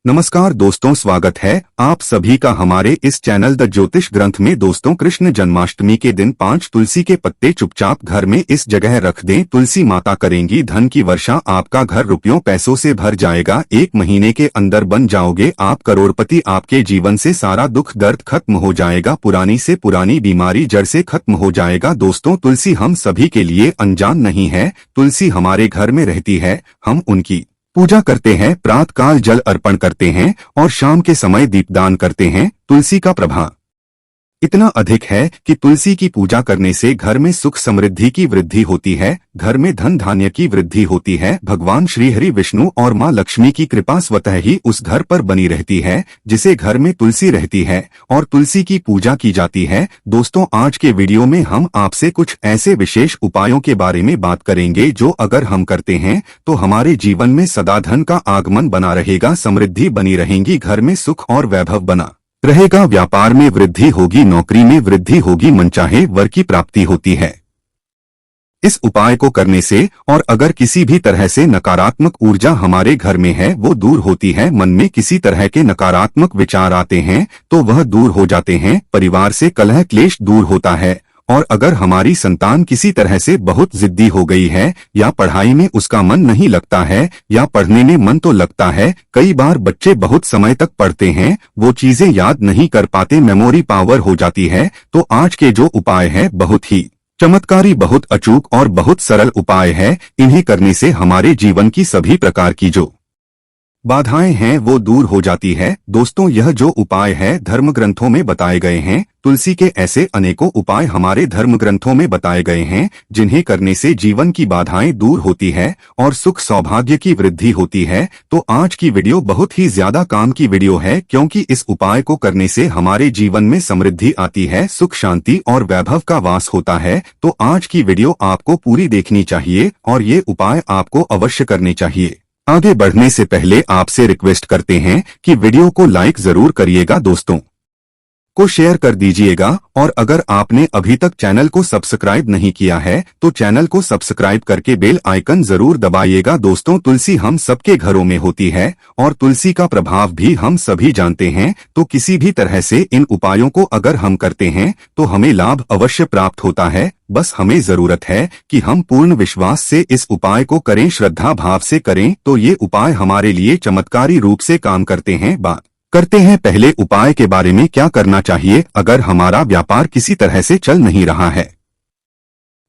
नमस्कार दोस्तों, स्वागत है आप सभी का हमारे इस चैनल द ज्योतिष ग्रंथ में। दोस्तों, कृष्ण जन्माष्टमी के दिन 5 तुलसी के पत्ते चुपचाप घर में इस जगह रख दें। तुलसी माता करेंगी धन की वर्षा, आपका घर रुपयों पैसों से भर जाएगा। 1 महीने के अंदर बन जाओगे आप करोड़पति। आपके जीवन से सारा दुख दर्द खत्म हो जाएगा, पुरानी से पुरानी बीमारी जड़ से खत्म हो जाएगा। दोस्तों, तुलसी हम सभी के लिए अनजान नहीं है। तुलसी हमारे घर में रहती है, हम उनकी पूजा करते हैं, प्रातःकाल जल अर्पण करते हैं और शाम के समय दीपदान करते हैं। तुलसी का प्रभाव इतना अधिक है कि तुलसी की पूजा करने से घर में सुख समृद्धि की वृद्धि होती है, घर में धन धान्य की वृद्धि होती है। भगवान श्री हरि विष्णु और माँ लक्ष्मी की कृपा स्वतः ही उस घर पर बनी रहती है जिसे घर में तुलसी रहती है और तुलसी की पूजा की जाती है। दोस्तों, आज के वीडियो में हम आपसे कुछ ऐसे विशेष उपायों के बारे में बात करेंगे जो अगर हम करते हैं तो हमारे जीवन में सदा धन का आगमन बना रहेगा, समृद्धि बनी रहेगी, घर में सुख और वैभव बना रहेगा, व्यापार में वृद्धि होगी, नौकरी में वृद्धि होगी, मनचाहे वर की प्राप्ति होती है। इस उपाय को करने से और अगर किसी भी तरह से नकारात्मक ऊर्जा हमारे घर में है वो दूर होती है। मन में किसी तरह के नकारात्मक विचार आते हैं तो वह दूर हो जाते हैं। परिवार से कलह क्लेश दूर होता है। और अगर हमारी संतान किसी तरह से बहुत जिद्दी हो गई है या पढ़ाई में उसका मन नहीं लगता है या पढ़ने में मन तो लगता है, कई बार बच्चे बहुत समय तक पढ़ते हैं, वो चीजें याद नहीं कर पाते, मेमोरी पावर हो जाती है। तो आज के जो उपाय है बहुत ही चमत्कारी, बहुत अचूक और बहुत सरल उपाय है। इन्हें करने से हमारे जीवन की सभी प्रकार की जो बाधाएं हैं वो दूर हो जाती है। दोस्तों, यह जो उपाय है धर्म ग्रंथों में बताए गए हैं। तुलसी के ऐसे अनेकों उपाय हमारे धर्म ग्रंथों में बताए गए हैं जिन्हें करने से जीवन की बाधाएं दूर होती है और सुख सौभाग्य की वृद्धि होती है। तो आज की वीडियो बहुत ही ज्यादा काम की वीडियो है, क्योंकि इस उपाय को करने से हमारे जीवन में समृद्धि आती है, सुख शांति और वैभव का वास होता है। तो आज की वीडियो आपको पूरी देखनी चाहिए और ये उपाय आपको अवश्य करने चाहिए। आगे बढ़ने से पहले आपसे रिक्वेस्ट करते हैं कि वीडियो को लाइक जरूर करिएगा, दोस्तों को शेयर कर दीजिएगा और अगर आपने अभी तक चैनल को सब्सक्राइब नहीं किया है तो चैनल को सब्सक्राइब करके बेल आइकन जरूर दबाइएगा। दोस्तों, तुलसी हम सबके घरों में होती है और तुलसी का प्रभाव भी हम सभी जानते हैं। तो किसी भी तरह से इन उपायों को अगर हम करते हैं तो हमें लाभ अवश्य प्राप्त होता है। बस हमें जरूरत है कि हम पूर्ण विश्वास से इस उपाय को करें, श्रद्धा भाव से करें, तो ये उपाय हमारे लिए चमत्कारी रूप से काम करते हैं। बात करते हैं पहले उपाय के बारे में। क्या करना चाहिए अगर हमारा व्यापार किसी तरह से चल नहीं रहा है,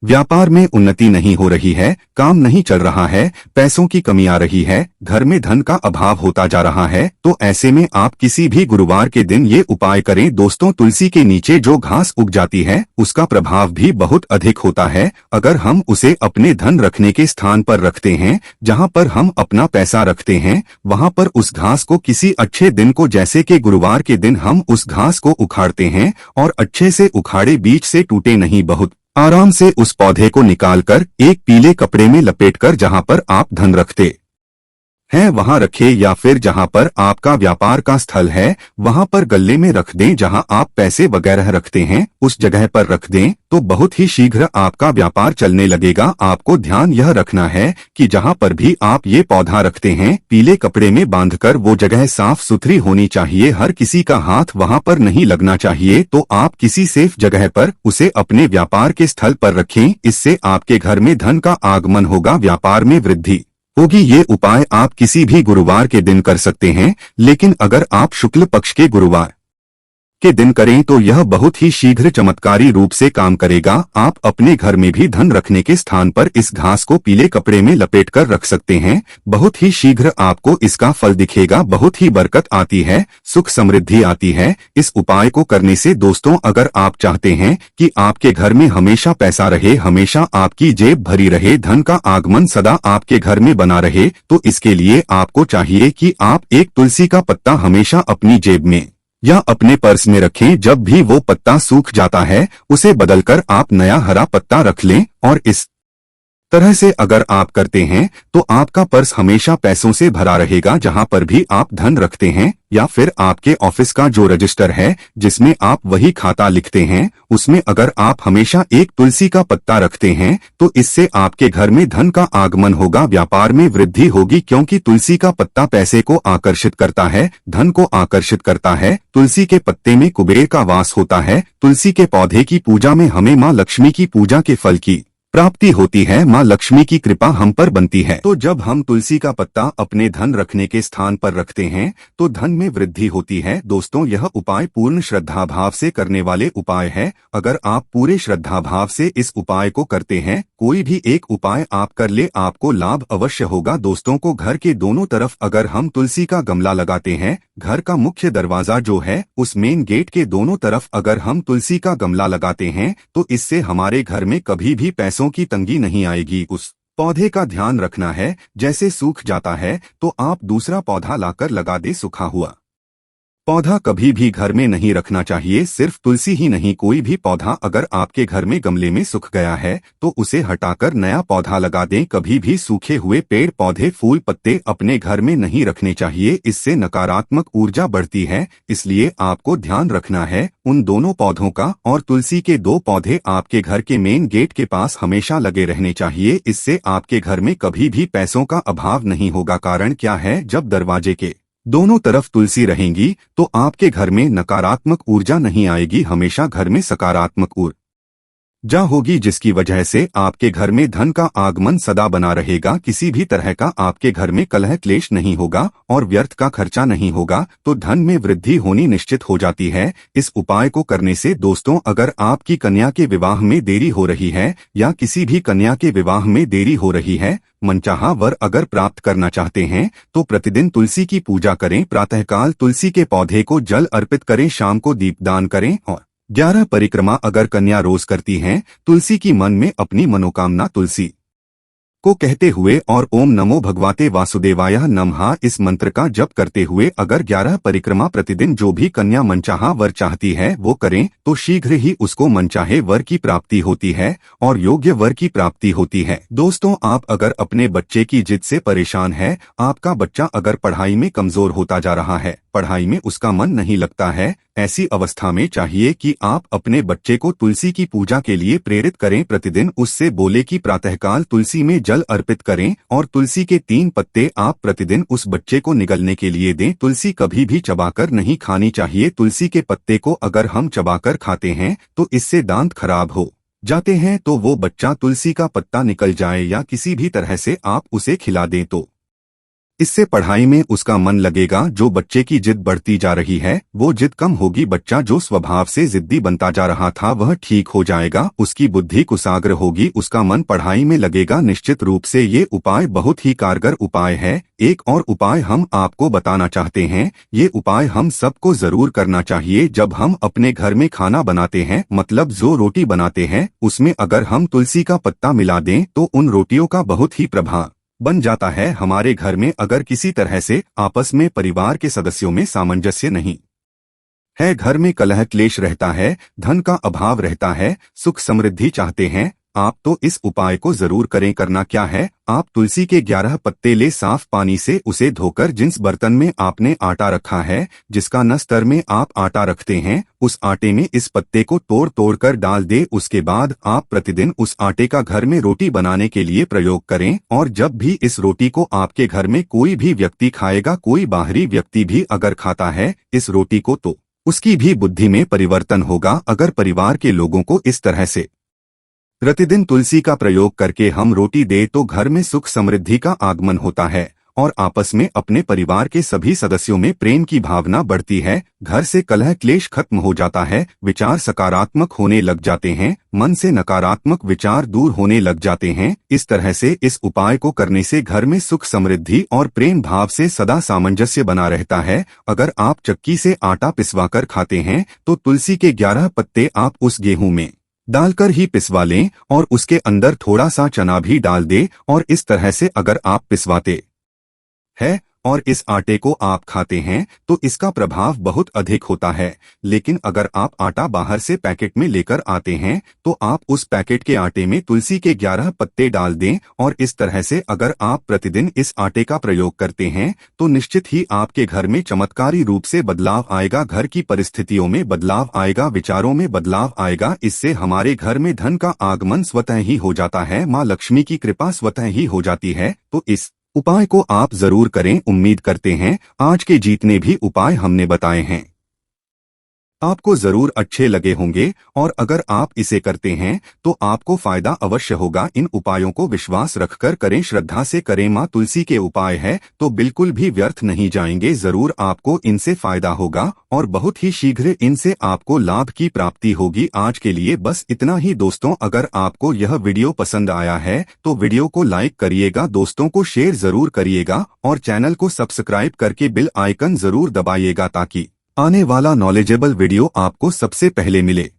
व्यापार में उन्नति नहीं हो रही है, काम नहीं चल रहा है, पैसों की कमी आ रही है, घर में धन का अभाव होता जा रहा है, तो ऐसे में आप किसी भी गुरुवार के दिन ये उपाय करें। दोस्तों, तुलसी के नीचे जो घास उग जाती है उसका प्रभाव भी बहुत अधिक होता है। अगर हम उसे अपने धन रखने के स्थान पर रखते हैं, जहां पर हम अपना पैसा रखते हैं, वहां पर उस घास को किसी अच्छे दिन को, जैसे कि गुरुवार के दिन, हम उस घास को उखाड़ते हैं और अच्छे से उखाड़े, बीच से टूटे नहीं, बहुत आराम से उस पौधे को निकालकर एक पीले कपड़े में लपेटकर जहां पर आप धन रखते हैं वहां रखें, या फिर जहां पर आपका व्यापार का स्थल है वहां पर गल्ले में रख दें। जहां आप पैसे वगैरह रखते हैं उस जगह पर रख दें, तो बहुत ही शीघ्र आपका व्यापार चलने लगेगा। आपको ध्यान यह रखना है कि जहां पर भी आप ये पौधा रखते हैं, पीले कपड़े में बांधकर वो जगह साफ सुथरी होनी चाहिए, हर किसी का हाथ वहां पर नहीं लगना चाहिए। तो आप किसी सेफ जगह पर उसे अपने व्यापार के स्थल पर रखें। इससे आपके घर में धन का आगमन होगा, व्यापार में वृद्धि होगी। ये उपाय आप किसी भी गुरुवार के दिन कर सकते हैं, लेकिन अगर आप शुक्ल पक्ष के गुरुवार के दिन करें तो यह बहुत ही शीघ्र चमत्कारी रूप से काम करेगा। आप अपने घर में भी धन रखने के स्थान पर इस घास को पीले कपड़े में लपेटकर रख सकते हैं। बहुत ही शीघ्र आपको इसका फल दिखेगा, बहुत ही बरकत आती है, सुख समृद्धि आती है इस उपाय को करने से। दोस्तों, अगर आप चाहते हैं कि आपके घर में हमेशा पैसा रहे, हमेशा आपकी जेब भरी रहे, धन का आगमन सदा आपके घर में बना रहे, तो इसके लिए आपको चाहिए कि आप एक तुलसी का पत्ता हमेशा अपनी जेब में या अपने पर्स में रखें। जब भी वो पत्ता सूख जाता है उसे बदलकर आप नया हरा पत्ता रख लें और इस तरह से अगर आप करते हैं तो आपका पर्स हमेशा पैसों से भरा रहेगा। जहां पर भी आप धन रखते हैं या फिर आपके ऑफिस का जो रजिस्टर है जिसमें आप वही खाता लिखते हैं, उसमें अगर आप हमेशा एक तुलसी का पत्ता रखते हैं तो इससे आपके घर में धन का आगमन होगा, व्यापार में वृद्धि होगी, क्योंकि तुलसी का पत्ता पैसे को आकर्षित करता है, धन को आकर्षित करता है। तुलसी के पत्ते में कुबेर का वास होता है। तुलसी के पौधे की पूजा में हमें माँ लक्ष्मी की पूजा के फल की प्राप्ति होती है, माँ लक्ष्मी की कृपा हम पर बनती है। तो जब हम तुलसी का पत्ता अपने धन रखने के स्थान पर रखते हैं तो धन में वृद्धि होती है। दोस्तों, यह उपाय पूर्ण श्रद्धा भाव से करने वाले उपाय है। अगर आप पूरे श्रद्धा भाव से इस उपाय को करते हैं, कोई भी एक उपाय आप कर ले, आपको लाभ अवश्य होगा। दोस्तों को घर के दोनों तरफ अगर हम तुलसी का गमला लगाते हैं, घर का मुख्य दरवाजा जो है उस मेन गेट के दोनों तरफ अगर हम तुलसी का गमला लगाते हैं तो इससे हमारे घर में कभी भी पैसों की तंगी नहीं आएगी। उस पौधे का ध्यान रखना है, जैसे सूख जाता है तो आप दूसरा पौधा लाकर लगा दे। सूखा हुआ पौधा कभी भी घर में नहीं रखना चाहिए। सिर्फ तुलसी ही नहीं, कोई भी पौधा अगर आपके घर में गमले में सूख गया है तो उसे हटाकर नया पौधा लगा दें। कभी भी सूखे हुए पेड़ पौधे फूल पत्ते अपने घर में नहीं रखने चाहिए, इससे नकारात्मक ऊर्जा बढ़ती है। इसलिए आपको ध्यान रखना है उन दोनों पौधों का। और तुलसी के 2 पौधे आपके घर के मेन गेट के पास हमेशा लगे रहने चाहिए। इससे आपके घर में कभी भी पैसों का अभाव नहीं होगा। कारण क्या है, जब दरवाजे के दोनों तरफ तुलसी रहेंगी तो आपके घर में नकारात्मक ऊर्जा नहीं आएगी, हमेशा घर में सकारात्मक ऊर्जा होगी, जिसकी वजह से आपके घर में धन का आगमन सदा बना रहेगा। किसी भी तरह का आपके घर में कलह क्लेश नहीं होगा और व्यर्थ का खर्चा नहीं होगा, तो धन में वृद्धि होनी निश्चित हो जाती है। इस उपाय को करने से दोस्तों, अगर आपकी कन्या के विवाह में देरी हो रही है या किसी भी कन्या के विवाह में देरी हो रही है, मनचाहा वर अगर प्राप्त करना चाहते हैं तो प्रतिदिन तुलसी की पूजा करें। प्रातःकाल तुलसी के पौधे को जल अर्पित करें, शाम को दीपदान करें और 11 परिक्रमा अगर कन्या रोज करती हैं तुलसी की मन में अपनी मनोकामना तुलसी को कहते हुए और ओम नमो भगवते वासुदेवाय नमः इस मंत्र का जप करते हुए अगर 11 परिक्रमा प्रतिदिन जो भी कन्या मनचाहा वर चाहती है वो करें तो शीघ्र ही उसको मनचाहे वर की प्राप्ति होती है और योग्य वर की प्राप्ति होती है। दोस्तों, आप अगर अपने बच्चे की जिद से परेशान है, आपका बच्चा अगर पढ़ाई में कमजोर होता जा रहा है, पढ़ाई में उसका मन नहीं लगता है, ऐसी अवस्था में चाहिए कि आप अपने बच्चे को तुलसी की पूजा के लिए प्रेरित करें। प्रतिदिन उससे बोले कि प्रातःकाल तुलसी में जल अर्पित करें और तुलसी के 3 पत्ते आप प्रतिदिन उस बच्चे को निगलने के लिए दें। तुलसी कभी भी चबाकर नहीं खानी चाहिए। तुलसी के पत्ते को अगर हम चबाकर खाते हैं तो इससे दांत खराब हो जाते हैं, तो वो बच्चा तुलसी का पत्ता निकल जाए या किसी भी तरह से आप उसे खिला दें तो इससे पढ़ाई में उसका मन लगेगा। जो बच्चे की जिद बढ़ती जा रही है वो जिद कम होगी। बच्चा जो स्वभाव से जिद्दी बनता जा रहा था वह ठीक हो जाएगा, उसकी बुद्धि कुशाग्र होगी, उसका मन पढ़ाई में लगेगा। निश्चित रूप से ये उपाय बहुत ही कारगर उपाय है। एक और उपाय हम आपको बताना चाहते हैं, ये उपाय हम सबको जरूर करना चाहिए। जब हम अपने घर में खाना बनाते हैं, मतलब जो रोटी बनाते हैं, उसमें अगर हम तुलसी का पत्ता मिला दें तो उन रोटियों का बहुत ही प्रभाव बन जाता है। हमारे घर में अगर किसी तरह से आपस में परिवार के सदस्यों में सामंजस्य नहीं है, घर में कलह क्लेश रहता है, धन का अभाव रहता है, सुख समृद्धि चाहते हैं आप, तो इस उपाय को जरूर करें। करना क्या है, आप तुलसी के 11 पत्ते ले साफ पानी से उसे धोकर जिस बर्तन में आपने आटा रखा है, जिसका न स्तर में आप आटा रखते हैं, उस आटे में इस पत्ते को तोड़ तोड़ कर डाल दे। उसके बाद आप प्रतिदिन उस आटे का घर में रोटी बनाने के लिए प्रयोग करें। और जब भी इस रोटी को आपके घर में कोई भी व्यक्ति खाएगा, कोई बाहरी व्यक्ति भी अगर खाता है इस रोटी को, तो उसकी भी बुद्धि में परिवर्तन होगा। अगर परिवार के लोगों को इस तरह से प्रतिदिन तुलसी का प्रयोग करके हम रोटी दे तो घर में सुख समृद्धि का आगमन होता है और आपस में अपने परिवार के सभी सदस्यों में प्रेम की भावना बढ़ती है। घर से कलह क्लेश खत्म हो जाता है, विचार सकारात्मक होने लग जाते हैं, मन से नकारात्मक विचार दूर होने लग जाते हैं। इस तरह से इस उपाय को करने से घर में सुख समृद्धि और प्रेम भाव से सदा सामंजस्य बना रहता है। अगर आप चक्की से आटा पिसवाकर खाते हैं तो तुलसी के 11 पत्ते आप उस गेहूं में डालकर ही पिसवा लें और उसके अंदर थोड़ा सा चना भी डाल दे और इस तरह से अगर आप पिसवाते हैं और इस आटे को आप खाते हैं तो इसका प्रभाव बहुत अधिक होता है। लेकिन अगर आप आटा बाहर से पैकेट में लेकर आते हैं तो आप उस पैकेट के आटे में तुलसी के 11 पत्ते डाल दें और इस तरह से अगर आप प्रतिदिन इस आटे का प्रयोग करते हैं तो निश्चित ही आपके घर में चमत्कारी रूप से बदलाव आएगा, घर की परिस्थितियों में बदलाव आएगा, विचारों में बदलाव आएगा। इससे हमारे घर में धन का आगमन स्वतः ही हो जाता है, माँ लक्ष्मी की कृपा स्वतः ही हो जाती है। तो इस उपाय को आप जरूर करें। उम्मीद करते हैं आज के जितने भी उपाय हमने बताए हैं आपको जरूर अच्छे लगे होंगे और अगर आप इसे करते हैं तो आपको फायदा अवश्य होगा। इन उपायों को विश्वास रखकर करें, श्रद्धा से करें। माँ तुलसी के उपाय है तो बिल्कुल भी व्यर्थ नहीं जाएंगे, जरूर आपको इनसे फायदा होगा और बहुत ही शीघ्र इनसे आपको लाभ की प्राप्ति होगी। आज के लिए बस इतना ही दोस्तों। अगर आपको यह वीडियो पसंद आया है तो वीडियो को लाइक करिएगा, दोस्तों को शेयर जरूर करिएगा और चैनल को सब्सक्राइब करके बेल आइकन जरूर दबाइएगा ताकि आने वाला नॉलेजेबल वीडियो आपको सबसे पहले मिले।